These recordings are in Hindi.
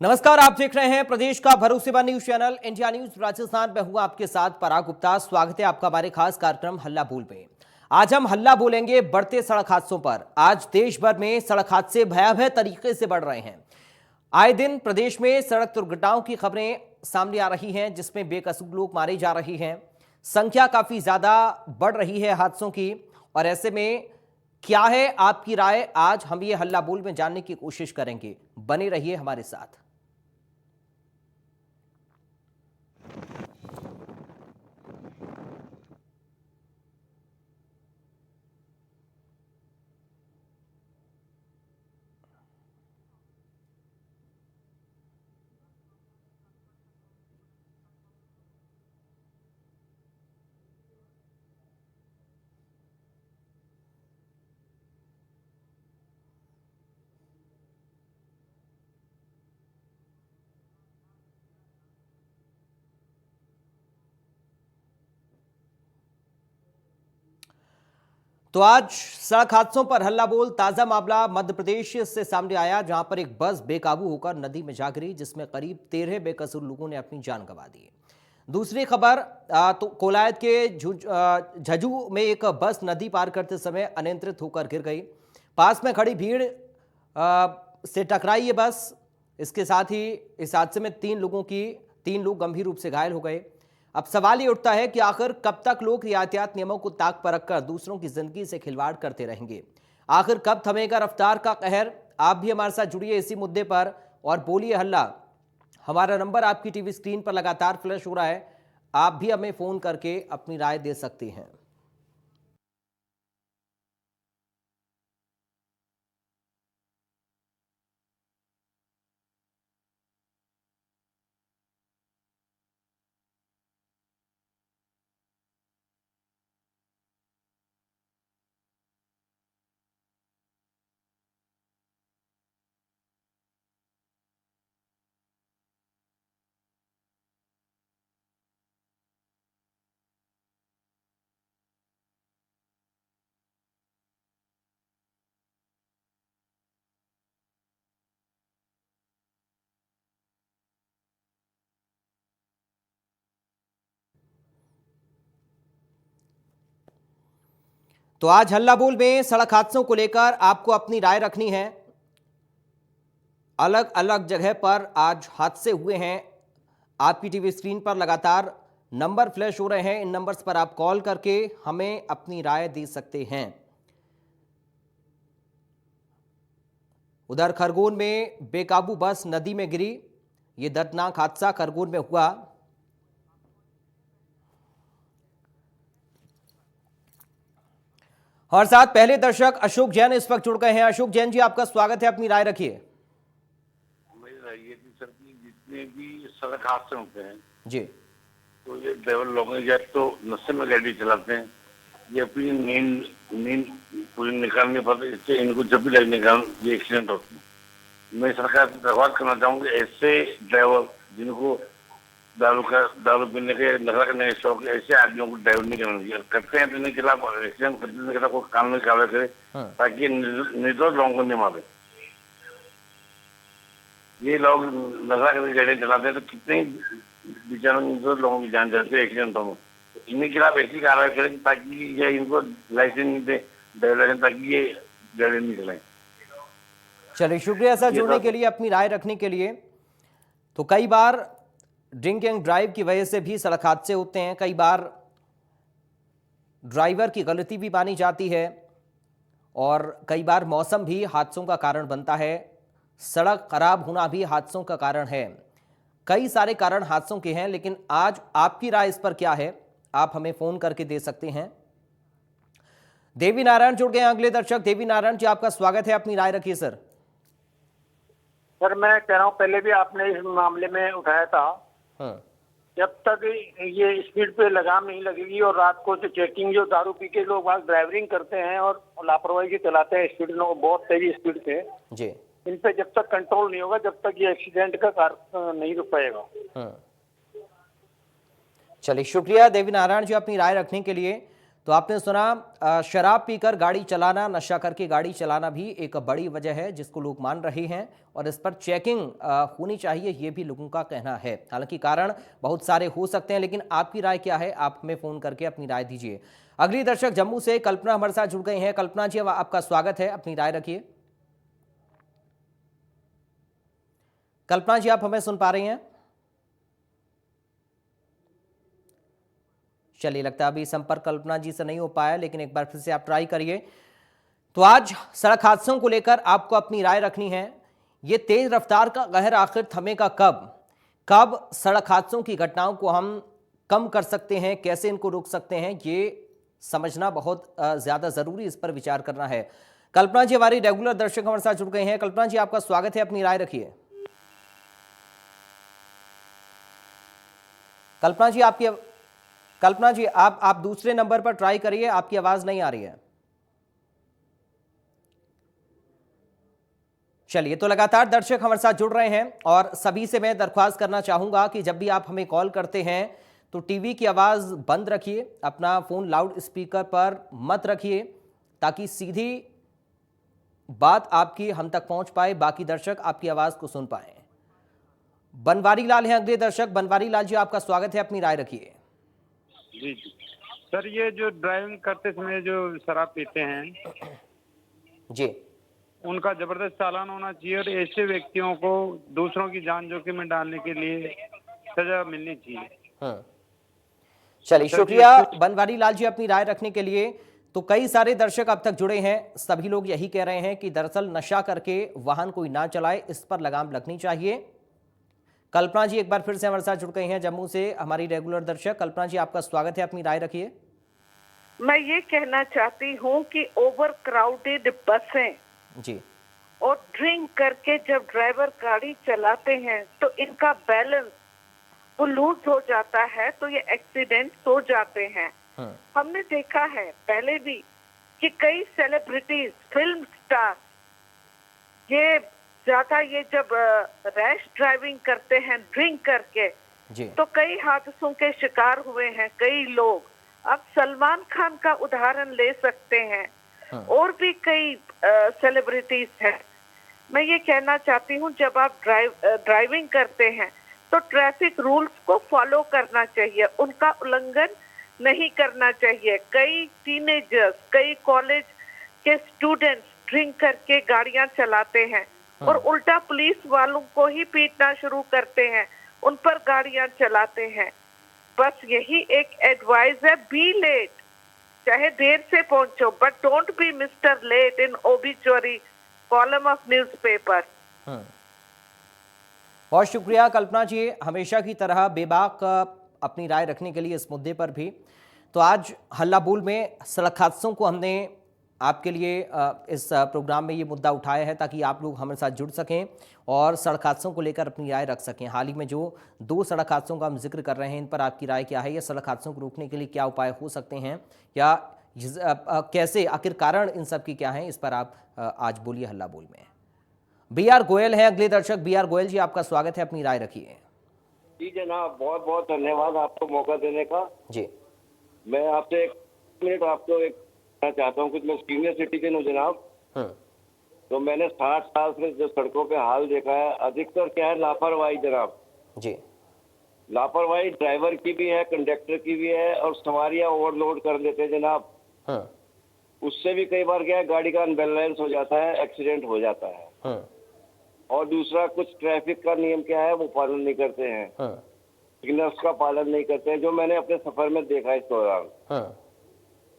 नमस्कार, आप देख रहे हैं प्रदेश का भरोसेमंद news channel India news Rajasthan में हूं आपके साथ पराग गुप्ता। स्वागत है आपका हमारे खास कार्यक्रम हल्ला बोल में। आज हम हल्ला बोलेंगे बढ़ते सड़क हादसों पर। आज देश भर में सड़क हादसे भयावह तरीके से बढ़ रहे हैं। आए दिन प्रदेश में सड़क दुर्घटनाओं की खबरें सामने आ रही हैं, जिसमें बेकसूर लोग मारे जा रहे हैं। संख्या काफी ज्यादा बढ़ रही है हादसों की, और ऐसे में क्या है आपकी राय, आज हम ये हल्ला बोल में जानने की कोशिश करेंगे। बने रहिए हमारे साथ। तो आज सड़क हादसों पर हल्ला बोल। ताजा मामला मध्य प्रदेश से सामने आया, जहां पर एक बस बेकाबू होकर नदी में जा गिरी, जिसमें करीब 13 बेकसूर लोगों ने अपनी जान गंवा दी। दूसरी खबर तो कोलायत के झज्जू में एक बस नदी पार करते समय अनियंत्रित होकर गिर गई। पास में खड़ी भीड़ से टकराई ये बस। इसके साथ ही इस हादसे में तीन लोग गंभीर रूप से घायल हो गए। अब सवाल ये उठता है कि आखिर कब तक लोग यातायात नियमों को ताक पर रखकर दूसरों की जिंदगी से खिलवाड़ करते रहेंगे। आखिर कब थमेगा रफ्तार का कहर। आप भी हमारे साथ जुड़िए इसी मुद्दे पर और बोलिए हल्ला। हमारा नंबर आपकी टीवी स्क्रीन पर लगातार फ्लैश हो रहा है, आप भी हमें फोन करके अपनी राय दे सकती हैं। तो आज हल्ला बोल में सड़क हादसों को लेकर आपको अपनी राय रखनी है। अलग अलग जगह पर आज हादसे हुए हैं। आपकी टीवी स्क्रीन पर लगातार नंबर फ्लैश हो रहे हैं, इन नंबर्स पर आप कॉल करके हमें अपनी राय दे सकते हैं। उधर खरगोन में बेकाबू बस नदी में गिरी, यह दर्दनाक हादसा खरगोन में हुआ। और साथ पहले दर्शक अशोक जैन इस वक्त जुड़ गए हैं। अशोक जैन जी, आपका स्वागत है, अपनी राय रखिए। मेरी राय ये थी सर कि जितने भी सड़क हादसे होते हैं जी, तो ये ड्राइवर लोग या तो नशे में गाड़ी चलाते हैं, ये अपनी नींद पूरी निकालने पर इससे इनको जब भी लगने का ये एक्सीडेंट होते हैं। मैं सरकार से दरख्वास्त करना चाहूँगी, ऐसे ड्राइवर जिनको दारू पीने के नशा करने के शौक, ऐसे आदमियों को ड्राइवर नहीं करना चाहिए। करते हैं तो इनके खिलाफ एक्सीडेंट करने के खिलाफ कोई कानूनी कार्रवाई करे ताकि निर्दोष लोगों को नहीं मारे। ये लोग नशा करके गाड़ी चलाते हैं तो कितने बेचारों निर्दोष लोगों की जान जाती है एक्सीडेंटों में। तो इनके खिलाफ ऐसी कार्रवाई करें ताकि ये इनको लाइसेंस नहीं दे ड्राइवर लाइसेंस, ताकि ये गाड़ी नहीं चलाएं। चलिए, शुक्रिया सर जुड़ने के लिए, अपनी राय रखने के लिए। तो कई बार ड्रिंक एंड ड्राइव की वजह से भी सड़क हादसे होते हैं। कई बार ड्राइवर की गलती भी मानी जाती है, और कई बार मौसम भी हादसों का कारण बनता है। सड़क खराब होना भी हादसों का कारण है। कई सारे कारण हादसों के हैं, लेकिन आज आपकी राय इस पर क्या है, आप हमें फोन करके दे सकते हैं। देवी नारायण जुड़ गए हैं अगले दर्शक। देवी नारायण जी, आपका स्वागत है, अपनी राय रखिए सर। सर मैं कह रहा हूँ, पहले भी आपने इस मामले में उठाया था। जब तक ये स्पीड पे लगाम नहीं लगेगी और रात को जो चेकिंग, जो दारू पी के लोग ड्राइवरिंग करते हैं और लापरवाही से चलाते हैं स्पीड में, बहुत तेजी स्पीड से जी, इन पे जब तक कंट्रोल नहीं होगा, जब तक ये एक्सीडेंट का कारण नहीं रुक पाएगा। चलिए, शुक्रिया देवी नारायण जी अपनी राय रखने के लिए। तो आपने सुना शराब पीकर गाड़ी चलाना, नशा करके गाड़ी चलाना भी एक बड़ी वजह है जिसको लोग मान रहे हैं और इस पर चेकिंग होनी चाहिए, ये भी लोगों का कहना है। हालांकि कारण बहुत सारे हो सकते हैं, लेकिन आपकी राय क्या है? आप हमें फोन करके अपनी राय दीजिए। अगली दर्शक जम्मू से कल्पना हमारे साथ जुड़ गई हैं। कल्पना जी, आपका स्वागत है, अपनी राय रखिए। कल्पना जी, आप हमें सुन पा रही हैं? चलिए, लगता है अभी संपर्क कल्पना जी से नहीं हो पाया, लेकिन एक बार फिर से आप ट्राई करिए। तो आज सड़क हादसों को लेकर आपको अपनी राय रखनी है। ये तेज रफ्तार का कहर आखिर थमेगा कब? कब सड़क हादसों की घटनाओं को हम कम कर सकते हैं, कैसे इनको रोक सकते हैं, ये समझना बहुत ज्यादा जरूरी, इस पर विचार करना है। कल्पना जी हमारी रेगुलर दर्शक हमारे साथ जुड़ गए हैं। कल्पना जी, आपका स्वागत है, अपनी राय रखिए। कल्पना जी आप दूसरे नंबर पर ट्राई करिए, आपकी आवाज नहीं आ रही है। चलिए, तो लगातार दर्शक हमारे साथ जुड़ रहे हैं और सभी से मैं दरख्वास्त करना चाहूंगा कि जब भी आप हमें कॉल करते हैं तो टीवी की आवाज बंद रखिए, अपना फोन लाउड स्पीकर पर मत रखिए, ताकि सीधी बात आपकी हम तक पहुंच पाए, बाकी दर्शक आपकी आवाज को सुन पाए। बनवारी लाल हैं अगले दर्शक। बनवारी लाल जी, आपका स्वागत है, अपनी राय रखिए। जी जी सर, ये जो ड्राइविंग करते समय जो शराब पीते हैं जी, उनका जबरदस्त चालान होना चाहिए और ऐसे व्यक्तियों को दूसरों की जान जोखिम में डालने के लिए सजा मिलनी चाहिए। चलिए, शुक्रिया बनवारी लाल जी अपनी राय रखने के लिए। तो कई सारे दर्शक अब तक जुड़े हैं, सभी लोग यही कह रहे हैं कि दरअसल नशा करके वाहन कोई ना चलाए, इस पर लगाम लगनी चाहिए। कल्पना जी एक बार फिर से हमारे साथ जुड़ गई हैं जम्मू से, हमारी रेगुलर दर्शक। कल्पना जी, आपका स्वागत है, अपनी राय रखिए। मैं ये कहना चाहती हूँ कि ओवर क्राउडेड बसें जी, और ड्रिंक करके जब ड्राइवर गाड़ी चलाते हैं तो इनका बैलेंस वो लूज हो जाता है, तो ये एक्सीडेंट हो जाते हैं। हमने देखा है पहले भी कि कई सेलिब्रिटीज, फिल्म स्टार ये ज्यादा ये जब रैश ड्राइविंग करते हैं ड्रिंक करके जी, तो कई हादसों के शिकार हुए हैं कई लोग। अब सलमान खान का उदाहरण ले सकते हैं, और भी कई सेलिब्रिटीज हैं। मैं ये कहना चाहती हूँ, जब आप ड्राइविंग करते हैं तो ट्रैफिक रूल्स को फॉलो करना चाहिए, उनका उल्लंघन नहीं करना चाहिए। कई टीनेजर्स, कई कॉलेज के स्टूडेंट्स ड्रिंक करके गाड़ियां चलाते हैं और उल्टा पुलिस वालों को ही पीटना शुरू करते हैं, उन पर गाड़ियां चलाते हैं। बस यही एक एडवाइस है, बी लेट, चाहे देर से पहुंचो, but don't be mister late in obituary column of newspaper. बहुत शुक्रिया कल्पना जी, हमेशा की तरह बेबाक अपनी राय रखने के लिए इस मुद्दे पर भी। तो आज हल्ला बोल में सड़क हादसों को हमने आपके लिए इस प्रोग्राम में ये मुद्दा उठाया है ताकि आप लोग हमारे साथ जुड़ सकें और सड़क हादसों को लेकर अपनी राय रख सकें। हाल ही में जो 2 सड़क हादसों का हम जिक्र कर रहे हैं, इन पर आपकी राय क्या है? ये सड़क हादसों को रोकने के लिए क्या उपाय हो सकते हैं, या कैसे, आखिर कारण इन सब की क्या है? इस पर आप आज बोलिए हल्ला बोल में। BR गोयल हैं अगले दर्शक। BR गोयल जी, आपका स्वागत है, अपनी राय रखिए। जी जनाब, बहुत बहुत धन्यवाद आपको मौका देने का। जी, मैं आपसे 1 मिनट आपको एक कहना चाहता हूँ। कुछ मैं सीनियर सिटीजन हूँ जनाब, तो मैंने 60 साल से जो सड़कों पे हाल देखा है, अधिकतर क्या है, लापरवाही जनाब। जी, लापरवाही ड्राइवर की भी है, कंडक्टर की भी है, और सवारियां ओवरलोड कर लेते हैं जनाब। उससे भी कई बार क्या है, गाड़ी का अनबैलेंस हो जाता है, एक्सीडेंट हो जाता है। और दूसरा, कुछ ट्रैफिक का नियम क्या है, वो पालन नहीं करते हैं, सिग्नल्स का पालन नहीं करते हैं, जो मैंने अपने सफर में देखा इस दौरान।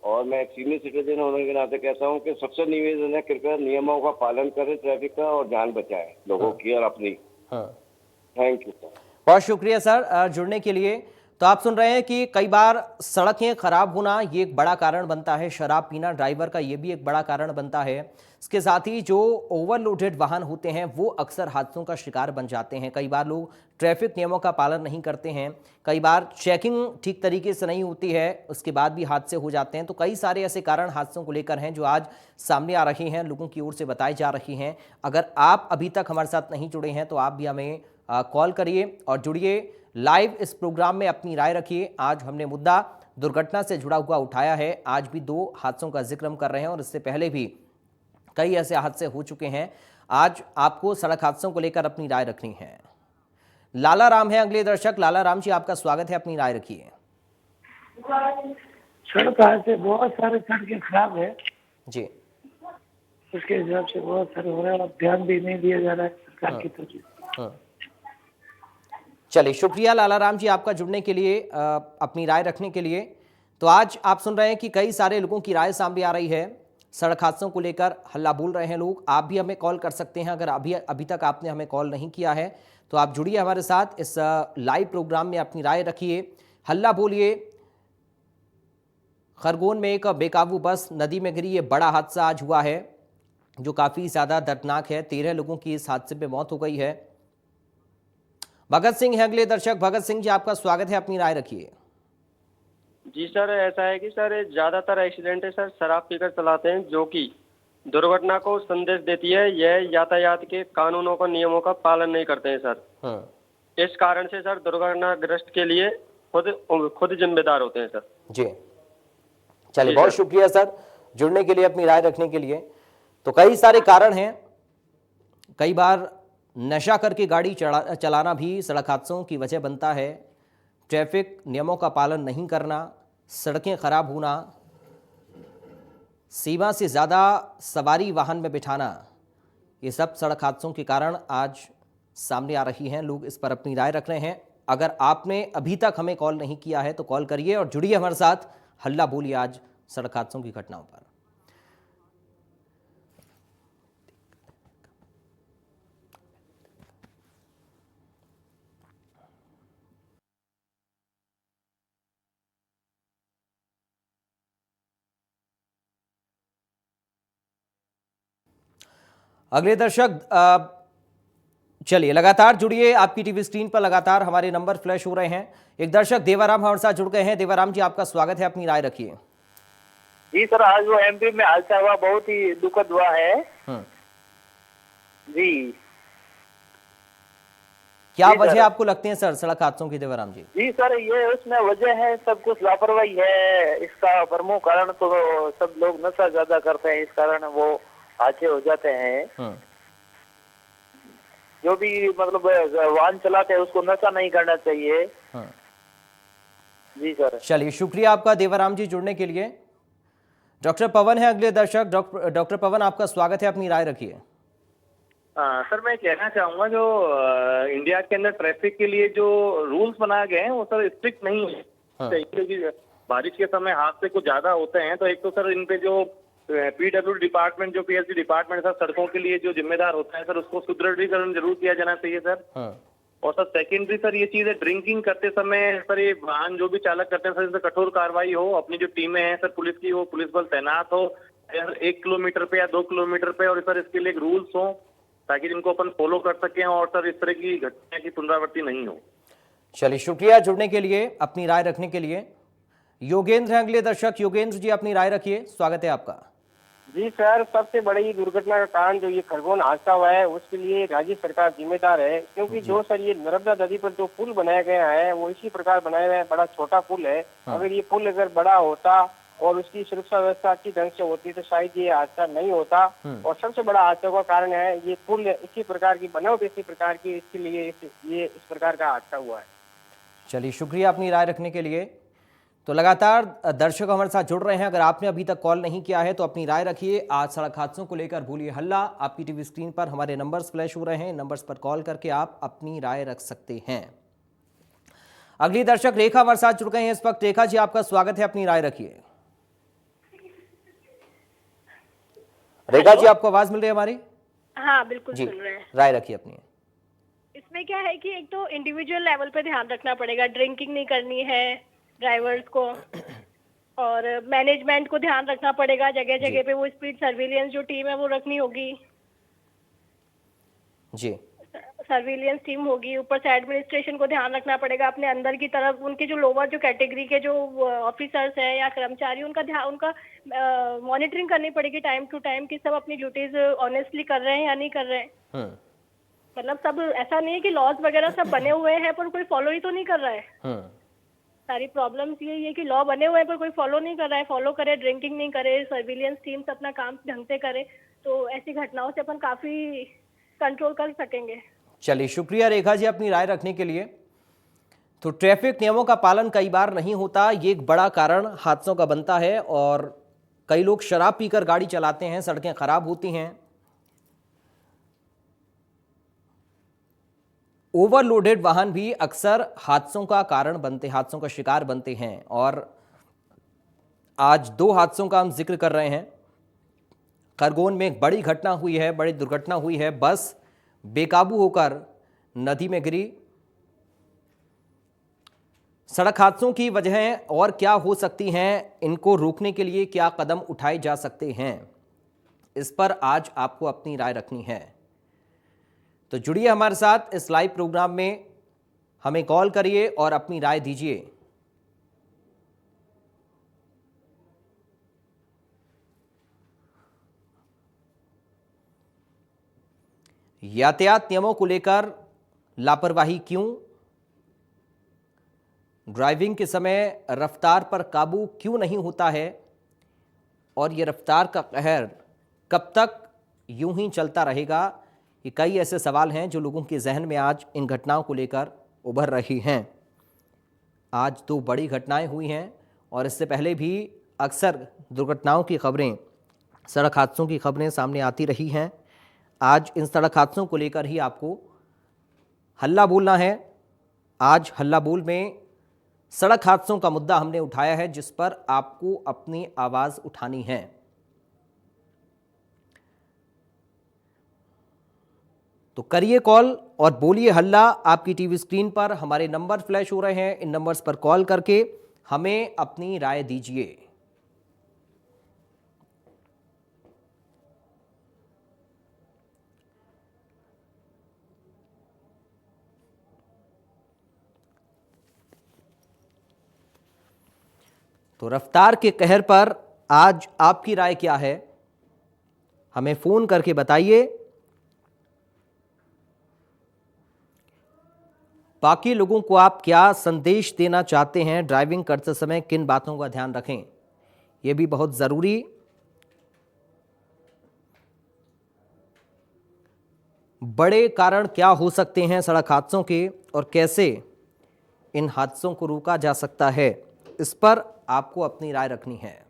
और मैं एक सीनियर सिटीजन होने के नाते कहता हूँ कि सबसे निवेदन है, कृपया नियमों का पालन करें ट्रैफिक का, और जान बचाएं लोगों की और अपनी। Thank you sir. बहुत शुक्रिया सर जुड़ने के लिए। तो आप सुन रहे हैं कि कई बार सड़कें खराब होना ये एक बड़ा कारण बनता है, शराब पीना ड्राइवर का ये भी एक बड़ा कारण बनता है। इसके साथ ही जो ओवरलोडेड वाहन होते हैं वो अक्सर हादसों का शिकार बन जाते हैं। कई बार लोग ट्रैफिक नियमों का पालन नहीं करते हैं, कई बार चेकिंग ठीक तरीके से नहीं होती है, उसके बाद भी हादसे हो जाते हैं। तो कई सारे ऐसे कारण हादसों को लेकर हैं जो आज सामने आ रहे हैं, लोगों की ओर से बताए जा रही हैं। अगर आप अभी तक हमारे साथ नहीं जुड़े हैं तो आप भी हमें कॉल करिए और जुड़िए लाइव इस प्रोग्राम में, अपनी राय रखिए। आज हमने मुद्दा दुर्घटना से जुड़ा हुआ उठाया है। आज भी 2 हादसों का जिक्र हम कर रहे हैं और इससे पहले भी कई ऐसे हादसे हो चुके हैं। आज आपको सड़क हादसों को लेकर अपनी राय रखनी है। लाला राम है अगले दर्शक। लाला राम जी, आपका स्वागत है, अपनी राय रखिए। सड़क हादसे बहुत सारे सड़कें खराब है जी। उसके हिसाब से बहुत सारे हो रहे हैं और ध्यान भी नहीं दिया जा रहा है सरकार की तरफ से। चलिए, शुक्रिया लाला राम जी आपका जुड़ने के लिए, अपनी राय रखने के लिए। तो आज आप सुन रहे हैं कि कई सारे लोगों की राय सामने आ रही है। सड़क हादसों को लेकर हल्ला बोल रहे हैं लोग। आप भी हमें कॉल कर सकते हैं। अगर अभी तक आपने हमें कॉल नहीं किया है तो आप जुड़िए हमारे साथ इस लाइव प्रोग्राम में, अपनी राय रखिए, हल्ला बोलिए। खरगोन में एक बेकाबू बस नदी में गिरी, ये बड़ा हादसा आज हुआ है जो काफ़ी ज़्यादा दर्दनाक है। 13 लोगों की इस हादसे में मौत हो गई है। भगत सिंह है अगले दर्शक। भगत सिंह जी, आपका स्वागत है, अपनी राय रखिए। जी सर, ऐसा है कि सर ज्यादातर एक्सीडेंट सर शराब पीकर चलाते हैं, जो कि दुर्घटना को संदेश देती है। यह यातायात के कानूनों का, नियमों का पालन नहीं करते हैं सर। इस कारण से सर दुर्घटनाग्रस्त के लिए खुद जिम्मेदार होते हैं सर। जी, चलिए, बहुत शुक्रिया सर जुड़ने के लिए, अपनी राय रखने के लिए। तो कई सारे कारण हैं। कई बार नशा करके गाड़ी चलाना भी सड़क हादसों की वजह बनता है। ट्रैफिक नियमों का पालन नहीं करना, सड़कें खराब होना, सीमा से ज़्यादा सवारी वाहन में बिठाना, ये सब सड़क हादसों के कारण आज सामने आ रही हैं। लोग इस पर अपनी राय रख रहे हैं। अगर आपने अभी तक हमें कॉल नहीं किया है तो कॉल करिए और जुड़िए हमारे साथ, हल्ला बोलिए आज सड़क हादसों की घटनाओं पर। अगले दर्शक, चलिए लगातार जुड़िए। आपकी टीवी स्क्रीन पर लगातार हमारे नंबर फ्लैश हो रहे हैं। एक दर्शक देवाराम हमारे साथ जुड़ गए हैं। देवाराम जी, आपका स्वागत है, अपनी राय रखिए। जी सर, आज वो एमपी में हादसा हुआ, बहुत ही दुखद हुआ है। जी, क्या वजह आपको लगती है सर सड़क हादसों की, देवाराम जी? जी सर, ये उसमें वजह है, सब कुछ लापरवाही है। इसका प्रमुख कारण तो सब लोग नशा ज्यादा करते हैं, इस कारण वो हादसे हो जाते हैं। जो भी मतलब वाहन चलाते हैं उसको नशा नहीं करना चाहिए। जी सर। चलिए, शुक्रिया आपका देवाराम जी जुड़ने के लिए। डॉक्टर पवन है अगले दर्शक। डॉक्टर पवन, आपका स्वागत है, अपनी राय रखिए। सर, मैं कहना चाहूंगा जो इंडिया के अंदर ट्रैफिक के लिए जो रूल्स बनाए गए हैं वो सर स्ट्रिक्ट नहीं है। क्योंकि बारिश के समय हादसे कुछ ज्यादा होते हैं। तो एक तो सर इन पे जो पीडब्ल्यू डिपार्टमेंट, जो पीएससी डिपार्टमेंट सर सड़कों के लिए जो जिम्मेदार होता है सर, उसको सुदृढ़ीकरण जरूर किया जाना चाहिए सर। और सर सेकेंडरी सर ये चीज है, ड्रिंकिंग करते समय सर ये वाहन जो भी चालक करते हैं सर, इसमें कठोर कार्रवाई हो। अपनी जो टीमें हैं सर पुलिस की, वो पुलिस बल तैनात हो 1 किलोमीटर पे या 2 किलोमीटर पे, और सर इसके लिए एक रूल्स हो ताकि जिनको अपन फॉलो कर सकें और सर इस तरह की घटना की पुनरावृत्ति नहीं हो। चलिए, शुक्रिया जुड़ने के लिए, अपनी राय रखने के लिए। योगेंद्र है अगले दर्शक। योगेंद्र जी, अपनी राय रखिए, स्वागत है आपका। जी सर, सबसे बड़ी दुर्घटना का कारण जो ये खरगोन हादसा हुआ है उसके लिए राज्य सरकार जिम्मेदार है। क्योंकि जो सर ये नर्मदा नदी पर जो पुल बनाया गया है वो इसी प्रकार बनाया गया है, बड़ा छोटा पुल है। अगर ये पुल अगर बड़ा होता और उसकी सुरक्षा व्यवस्था अच्छी ढंग से होती तो शायद ये हादसा नहीं होता। और सबसे बड़ा हादसा का कारण है ये पुल इसी प्रकार की बनावट, इसी प्रकार की, इसके लिए ये इस प्रकार का हादसा हुआ है। चलिए, शुक्रिया अपनी राय रखने के लिए। तो लगातार दर्शक हमारे साथ जुड़ रहे हैं। अगर आपने अभी तक कॉल नहीं किया है तो अपनी राय रखिए। आज सड़क हादसों को लेकर बोलिए हल्ला। आपकी टीवी स्क्रीन पर हमारे नंबर्स फ्लैश हो रहे हैं, नंबर्स पर कॉल करके आप अपनी राय रख सकते हैं। अगली दर्शक रेखा हमारे साथ जुड़ गए हैं इस वक्त। रेखा जी, आपका स्वागत है, अपनी राय रखिए। रेखा जी, आपको आवाज मिल रही है हमारी? हाँ, बिल्कुल जी, सुन रहे हैं। राय रखिए अपनी। इसमें क्या है कि एक तो इंडिविजुअल लेवल पे ध्यान रखना पड़ेगा, ड्रिंकिंग नहीं करनी है ड्राइवर्स को, और मैनेजमेंट को ध्यान रखना पड़ेगा। जगह जगह पे वो स्पीड सर्विलियंस जो टीम है वो रखनी होगी जी, सर्विलियंस टीम होगी। ऊपर से एडमिनिस्ट्रेशन को ध्यान रखना पड़ेगा अपने अंदर की तरफ। उनके जो लोअर जो कैटेगरी के जो ऑफिसर्स हैं या कर्मचारी, उनका मॉनिटरिंग करनी पड़ेगी टाइम टू टाइम कि सब अपनी ड्यूटीज ऑनेस्टली कर रहे हैं या नहीं कर रहे हैं। मतलब सब ऐसा नहीं है कि लॉज वगैरह सब बने हुए हैं पर कोई फॉलो ही तो नहीं कर रहा है। सारी प्रॉब्लम्स यही है कि लॉ बने हुए हैं पर कोई फॉलो नहीं कर रहा है। फॉलो करे, ड्रिंकिंग नहीं करे, सर्विलियंस टीम्स अपना काम ढंग से करे, तो ऐसी घटनाओं से अपन काफी कंट्रोल कर सकेंगे। चलिए, शुक्रिया रेखा जी अपनी राय रखने के लिए। तो ट्रैफिक नियमों का पालन कई बार नहीं होता, ये एक बड़ा कारण हादसों का बनता है। और कई लोग शराब पीकर गाड़ी चलाते हैं, सड़कें खराब होती हैं। ओवरलोडेड वाहन भी अक्सर हादसों का कारण बनते, हादसों का शिकार बनते हैं। और आज 2 हादसों का हम जिक्र कर रहे हैं। खरगोन में एक बड़ी घटना हुई है, बड़ी दुर्घटना हुई है। बस बेकाबू होकर नदी में गिरी। सड़क हादसों की वजहें और क्या हो सकती हैं, इनको रोकने के लिए क्या कदम उठाए जा सकते हैं, इस पर आज आपको अपनी राय रखनी है। तो जुड़िए हमारे साथ इस लाइव प्रोग्राम में, हमें कॉल करिए और अपनी राय दीजिए। यातायात नियमों को लेकर लापरवाही क्यों? ड्राइविंग के समय रफ्तार पर काबू क्यों नहीं होता है? और ये रफ्तार का कहर कब तक यूं ही चलता रहेगा? ये कई ऐसे सवाल हैं जो लोगों के जहन में आज इन घटनाओं को लेकर उभर रही हैं। आज 2 बड़ी घटनाएं हुई हैं और इससे पहले भी अक्सर दुर्घटनाओं की खबरें, सड़क हादसों की खबरें सामने आती रही हैं। आज इन सड़क हादसों को लेकर ही आपको हल्ला बोलना है। आज हल्ला बोल में सड़क हादसों का मुद्दा हमने उठाया है, जिस पर आपको अपनी आवाज उठानी है। तो करिए कॉल और बोलिए हल्ला। आपकी टीवी स्क्रीन पर हमारे नंबर फ्लैश हो रहे हैं, इन नंबर्स पर कॉल करके हमें अपनी राय दीजिए। तो रफ्तार के कहर पर आज आपकी राय क्या है, हमें फोन करके बताइए। बाकी लोगों को आप क्या संदेश देना चाहते हैं? ड्राइविंग करते समय किन बातों का ध्यान रखें, यह भी बहुत जरूरी। बड़े कारण क्या हो सकते हैं सड़क हादसों के, और कैसे इन हादसों को रोका जा सकता है, इस पर आपको अपनी राय रखनी है।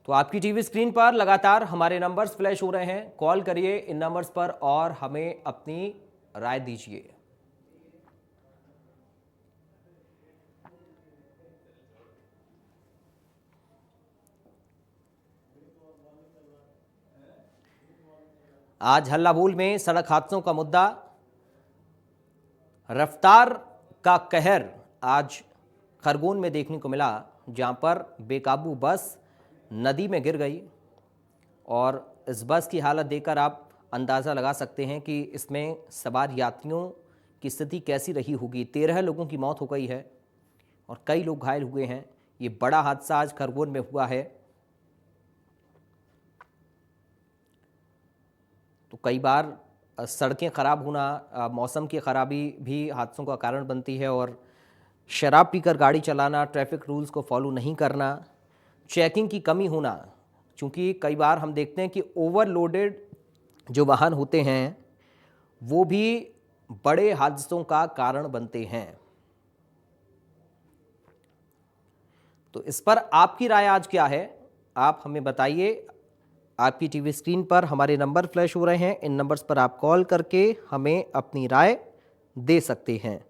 तो आपकी टीवी स्क्रीन पर लगातार हमारे नंबर्स फ्लैश हो रहे हैं, कॉल करिए इन नंबर्स पर और हमें अपनी राय दीजिए। आज हल्ला बोल में सड़क हादसों का मुद्दा, रफ्तार का कहर आज खरगोन में देखने को मिला, जहां पर बेकाबू बस नदी में गिर गई। और इस बस की हालत देखकर आप अंदाज़ा लगा सकते हैं कि इसमें सवार यात्रियों की स्थिति कैसी रही होगी। 13 लोगों की मौत हो गई है और कई लोग घायल हुए हैं। ये बड़ा हादसा आज खरगोन में हुआ है। तो कई बार सड़कें खराब होना, मौसम की खराबी भी हादसों का कारण बनती है। और शराब पीकर गाड़ी चलाना, ट्रैफिक रूल्स को फॉलो नहीं करना, चेकिंग की कमी होना, क्योंकि कई बार हम देखते हैं कि ओवरलोडेड जो वाहन होते हैं वो भी बड़े हादसों का कारण बनते हैं। तो इस पर आपकी राय आज क्या है, आप हमें बताइए। आपकी टीवी स्क्रीन पर हमारे नंबर फ्लैश हो रहे हैं, इन नंबर्स पर आप कॉल करके हमें अपनी राय दे सकते हैं।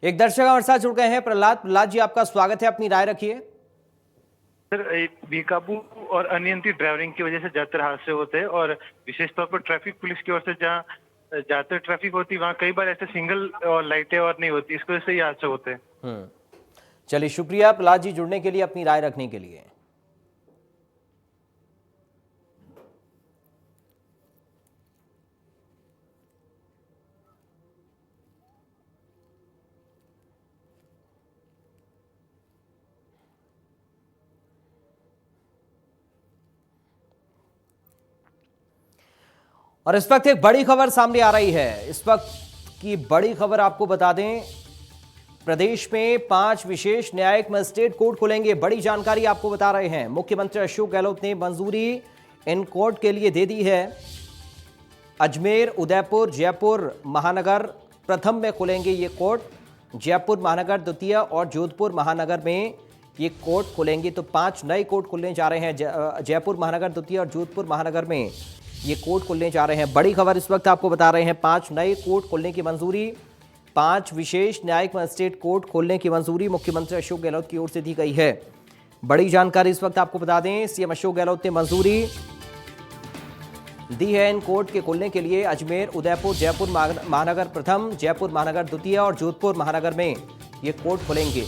एक दर्शक हमारे साथ जुड़ गए हैं, प्रहलाद जी आपका स्वागत है, अपनी राय रखिए। सर, बेकाबू और अनियंत्रित ड्राइविंग की वजह से ज्यादातर हादसे होते हैं और विशेष तौर पर ट्रैफिक पुलिस की ओर से जहां जहाँ तक ट्रैफिक होती है वहाँ कई बार ऐसे सिंगल और लाइटें और नहीं होती, इसकी वजह से ये हादसे होते हैं। चलिए, शुक्रिया प्रहलाद जी जुड़ने के लिए, अपनी राय रखने के लिए। और इस वक्त एक बड़ी खबर सामने आ रही है। इस वक्त की बड़ी खबर आपको बता दें, प्रदेश में 5 विशेष न्यायिक मजिस्ट्रेट कोर्ट खुलेंगे। बड़ी जानकारी आपको बता रहे हैं। मुख्यमंत्री अशोक गहलोत ने मंजूरी इन कोर्ट के लिए दे दी है। अजमेर, उदयपुर, जयपुर महानगर प्रथम में खुलेंगे ये कोर्ट। जयपुर महानगर द्वितीय और जोधपुर महानगर में ये कोर्ट खुलेंगे। तो 5 नए कोर्ट खुलने जा रहे हैं। जयपुर महानगर द्वितीय और जोधपुर महानगर में ये कोर्ट खुलने जा रहे हैं। बड़ी खबर इस वक्त आपको बता रहे हैं, 5 नए कोर्ट खोलने की मंजूरी। 5 विशेष न्यायिक मजिस्ट्रेट कोर्ट खोलने की मंजूरी मुख्यमंत्री अशोक गहलोत की ओर से दी गई है। बड़ी जानकारी इस वक्त आपको बता दें, सीएम अशोक गहलोत ने मंजूरी दी है इन कोर्ट के खोलने के लिए। अजमेर, उदयपुर, जयपुर महानगर प्रथम, जयपुर महानगर द्वितीय और जोधपुर महानगर में ये कोर्ट खुलेंगे।